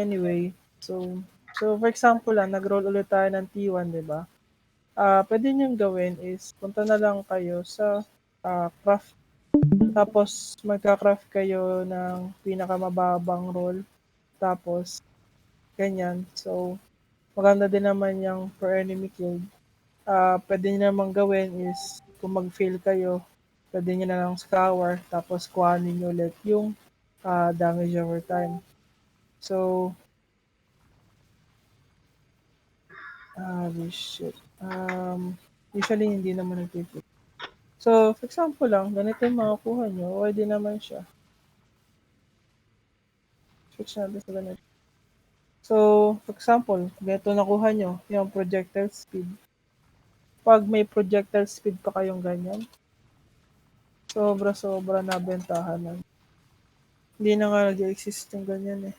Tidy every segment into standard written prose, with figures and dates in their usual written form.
Anyway, so for example lang, nag-roll ulit tayo ng T1, 'di ba? Puwede niyong gawin is punta na lang kayo sa, craft, tapos magka-craft kayo ng pinakamababang roll, tapos ganyan. So, maganda din naman yung per enemy killed. Puwede niyo namang gawin is kung mag-fail kayo, puwede niyo na lang scour tapos kuhanin niyo ulit yung, damage over time. So, shit. Usually hindi naman nagfi-fail. So, for example lang, ganito yung makukuha niyo, okey din naman siya. Switch natin sa ganito. So, for example, ganito nakuha niyo, yung projectile speed. 'Pag may projectile speed pa kayong ganyan, sobra-sobra nabentahan na. Hindi na nga nag-e-exist yung ganyan, eh.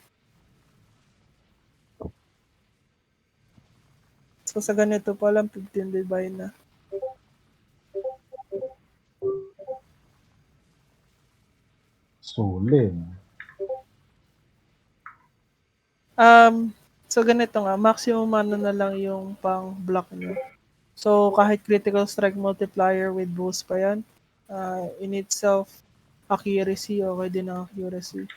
So, sa ganito pa lang 15 divine na. Sulit. So ganito nga, maximum mana na lang yung pang-block niyo. So, kahit critical strike multiplier with boost pa yan, in itself, accuracy, okay din ang accuracy.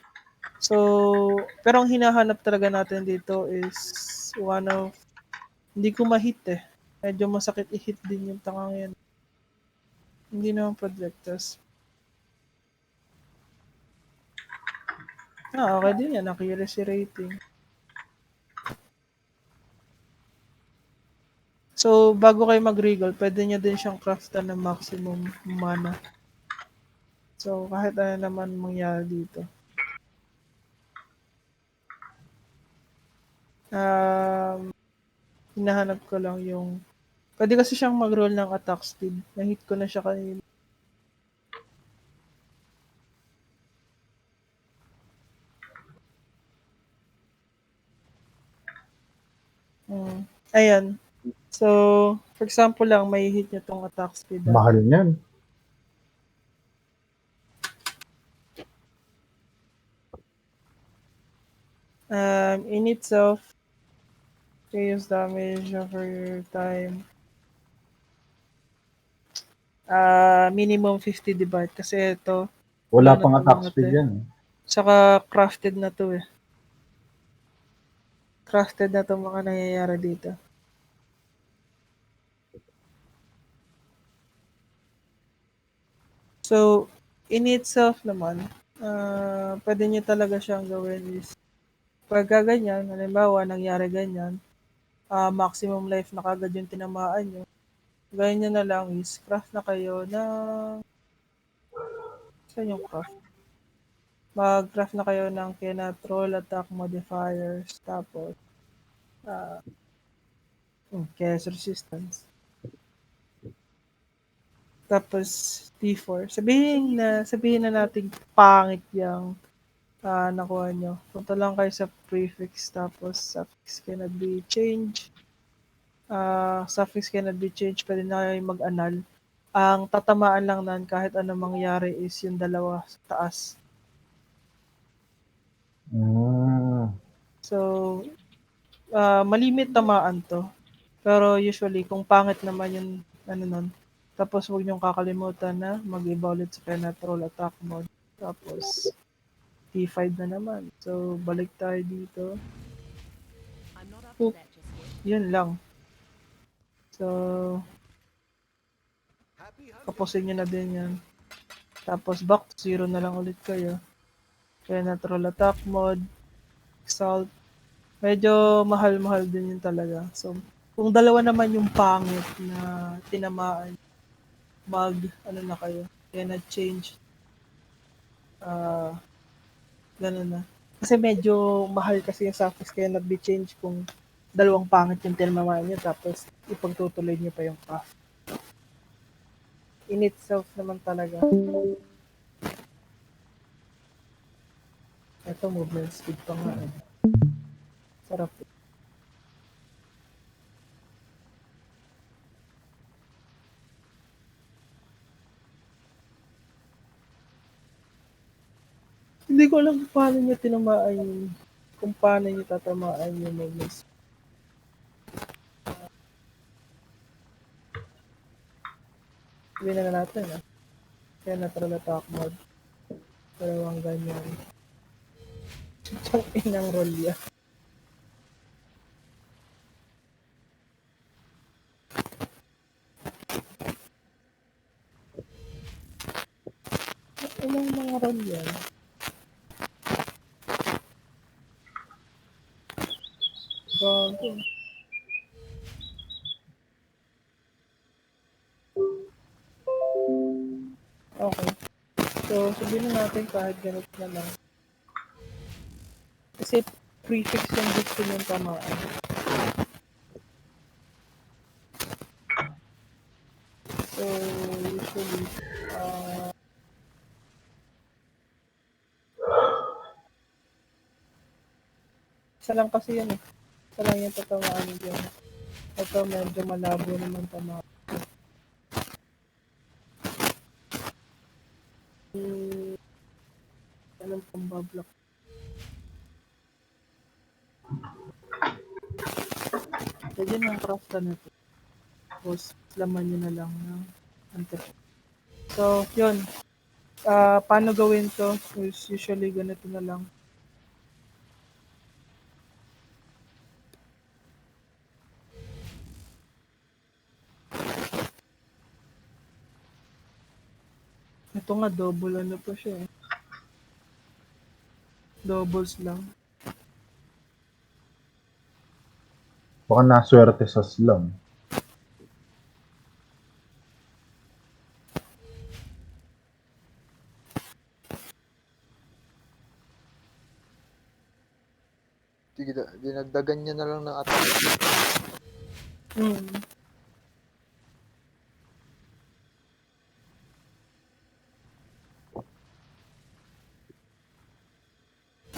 So, pero ang hinahanap talaga natin dito is one of, hindi ko ma-hit eh. Medyo masakit i-hit din yung tangang yan. Hindi naman projectors. Okay din yan, accuracy rating. So, bago kayo mag-regal, pwede nyo din siyang craftan ng maximum mana. So, kahit ano naman mangyari dito. Hinahanap ko lang yung, pwede kasi siyang mag-roll ng attack speed. Na-hit ko na siya kanina. Ayan. So, for example lang, may hit niyo tong attack speed. Mahal niyan. In itself, chaos damage over time. Minimum 50 divide kasi ito, Wala na pang to attack mga speed te. yan. Tsaka crafted na to eh. Crafted na to mga nangyayari dito. So, in itself naman, pwede nyo talaga siyang gawin is pagka ganyan, halimbawa nangyari ganyan, maximum life na kagad yung tinamaan nyo. Gawin nyo na lang is craft na kayo ng, saan yung craft? Mag-craft na kayo ng cannot roll attack modifiers, tapos chaos resistance. Tapos T4. Sabihin na natin pangit yung nakuha nyo. Punta lang kayo sa prefix, tapos suffix cannot be changed. Suffix cannot be changed, pwede na kayo mag-anal. Ang tatamaan lang nan kahit anong mangyari is yung dalawa sa taas. So, malimit tamaan to. Pero usually, kung pangit naman yung ano nun, tapos huwag niyong kakalimutan na mag-iba ulit sa penetrol attack mode. Tapos, T5 na naman. So, balik tayo dito. Oop, yun lang. So, kapusin nyo na din yan. Tapos, back to 0 na lang ulit kayo. Penetrol attack mode, exalt. Medyo mahal-mahal din yun talaga. So, kung dalawa naman yung pangit na tinamaan, ano na kayo, cannot change. Ganun na. Kasi medyo mahal kasi yung suffix cannot be changed kung dalawang pangit yung tinamaan nyo, tapos ipagtutuloy nyo pa yung craft. In itself naman talaga. Ito, movement speed pa nga eh. Sarap. Hindi ko alam kung paano niya tinamaan yung kung paano niyo tatamaan yung movements. Sabihin na natin, kaya natural attack mode. Dalawang ganyan. Ang inang roll yan. Ilang mga roll yan. Bago. Okay. So, sabihin na natin kahit ganito na lang. Kasi prefix yung gusto niyong tamaan. So, usually, isa lang kasi yun eh. Isa lang yung tatamaan dyan. Ito medyo malabo naman tamaan. Anong pambablock? Pwede nang craft na ito. Tapos, laman nyo na lang ng antip. So, yun. Paano gawin to? Usually, ganito na lang. Ito nga, double ano pa siya eh. Doubles lang. Baka naswerte sa slam. Dinagdagan niya na lang ng attack.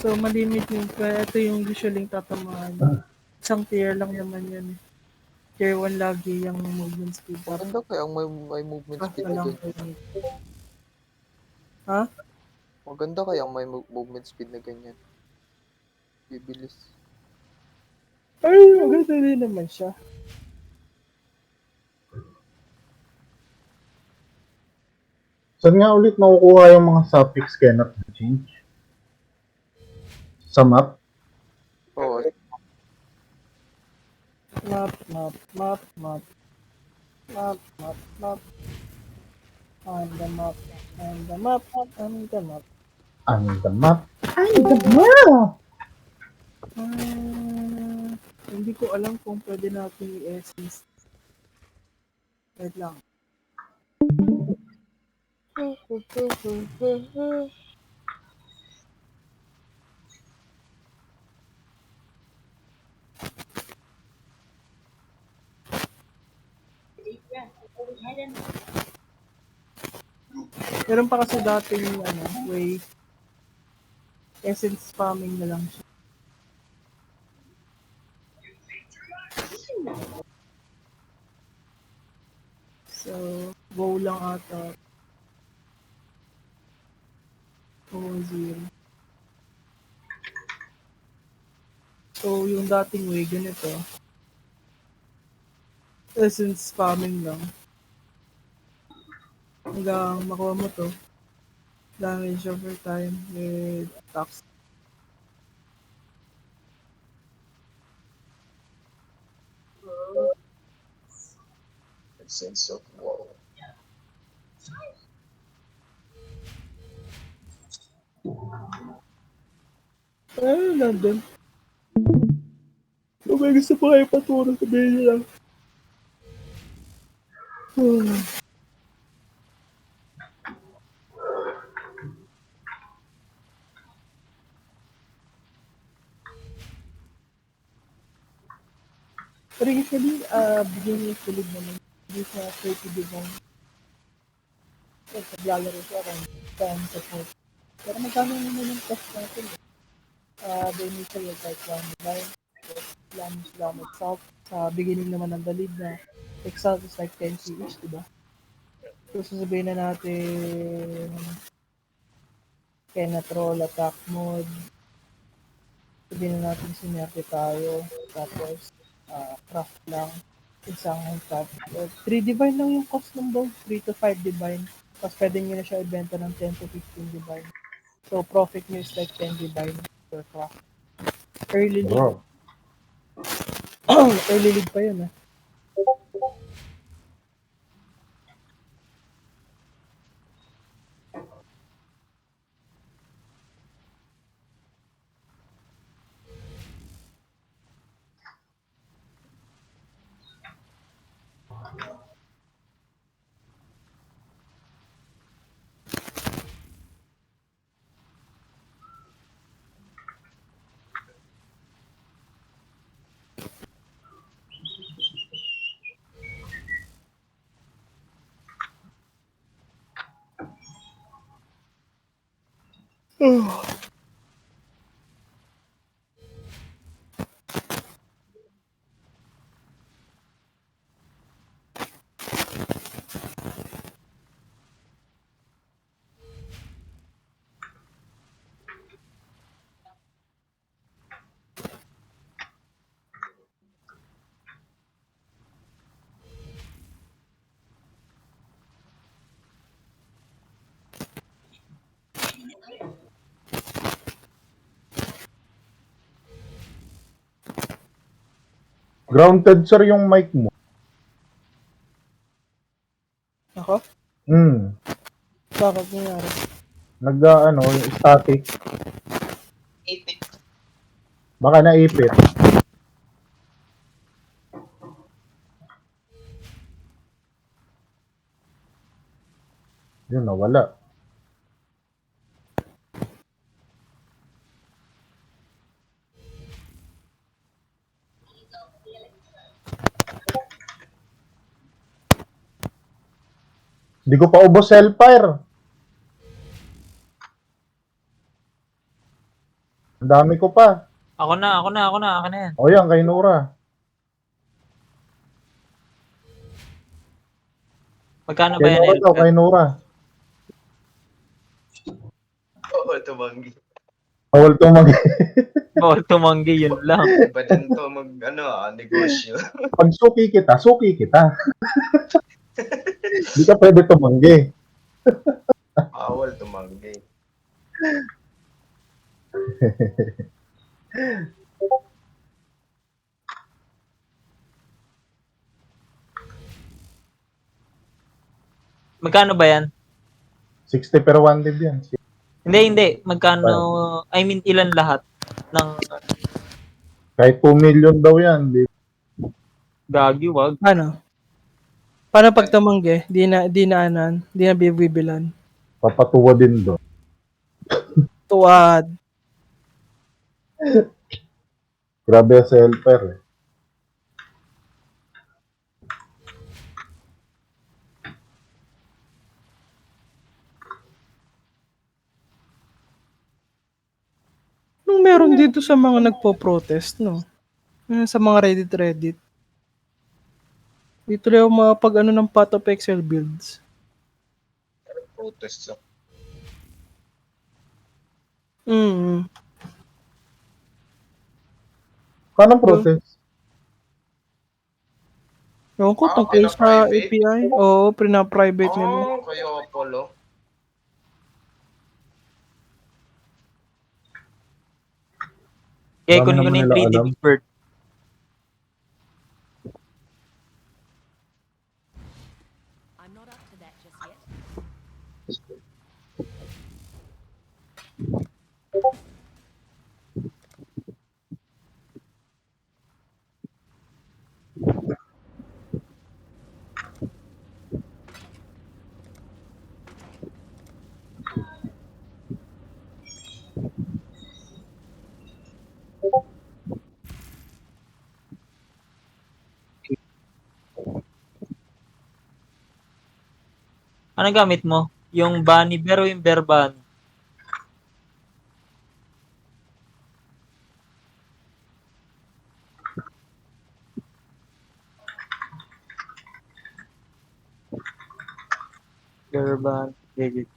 So, malimit yun. Kaya ito yung usually tatamaan. Isang tier lang naman yun. Tier 1 lagi yung movement speed. Maganda kaya may movement speed na ganyan. Ha? Maganda kaya may movement speed na ganyan. Bibilis. Ay, maganda din naman siya. Saan nga ulit nakukuha yung mga suffix cannot be changed? Sa map? Oo. Map. On the map. Hindi ko alam kung pwede natin i-essence. Wait lang. Meron pa kasi dating way. Essence farming na lang siya. So, go lang ata. 0. So, yung dating way, ganito. Essence farming lang. Hanggang makuha mo to. Damage over time with attacks. Sense of wow. Nandun. Kung may gusto pa kayo paturo, sabihin nyo lang. Pero usually, beginning of the league naman, hindi sa 30 divine. Sa naglalaro siya around 10 to 4. Pero magkano naman yung cost natin? The initial was like 1 divine. Slam itself. Sa beginning naman ng the league na Exalt is like 10 CH, diba? So, sasabihin na natin Kenat roll, attack mode, sabihin na natin sinerte tayo, tapos craft lang, isang craft. 3 divine lang yung cost ng bow, 3 to 5 divine. Tapos pwede nyo na siya ibenta ng 10 to 15 divine. So profit nyo is like 10 divine per craft. Early league. Bro, Early league pa yun ah. grounded sir yung mic mo. Ako? Bakit nangyari? Yung static. Ipit. Baka naipit. Yun, nawala. Hindi ko pa ubos Hellfire. Ang dami ko pa. Ako na, akin na yan. O yan, kay Nora. Magkano ba Kay yan, Nora daw, kay Elper? Nora. Oo, tumanggi. Bawal tumag. Bawal tumanggi, yun lang. Iba din to negosyo. Pag suki kita, suki kita. Hindi ka pwede tumanggi. Bawal tumanggi. Magkano ba yan? 60 per 1 live yan. Hindi. Magkano, I mean, ilan lahat ng Kahit 2 million daw yan. gagi, wag. Ano? Paano pag tumanggi? Di na bibilan. Papatuwa din doon. Tuwad. Grabe sa Hellfire. Anong meron dito sa mga nagpo-protest, no? Sa mga Reddit. Dito lang mga pag ano ng Path of Excel builds. Protest. Paano protest? Ewan ko, tungkol sa pina-private? API. Oo, private nila. Kayo Apollo. Kaya Dami kunin ko naman na yung nila 3D alam. expert. I'm not up to that just yet. Anong gamit mo? Yung bunny bear o yung bear bunny? Bear bunny. Legit.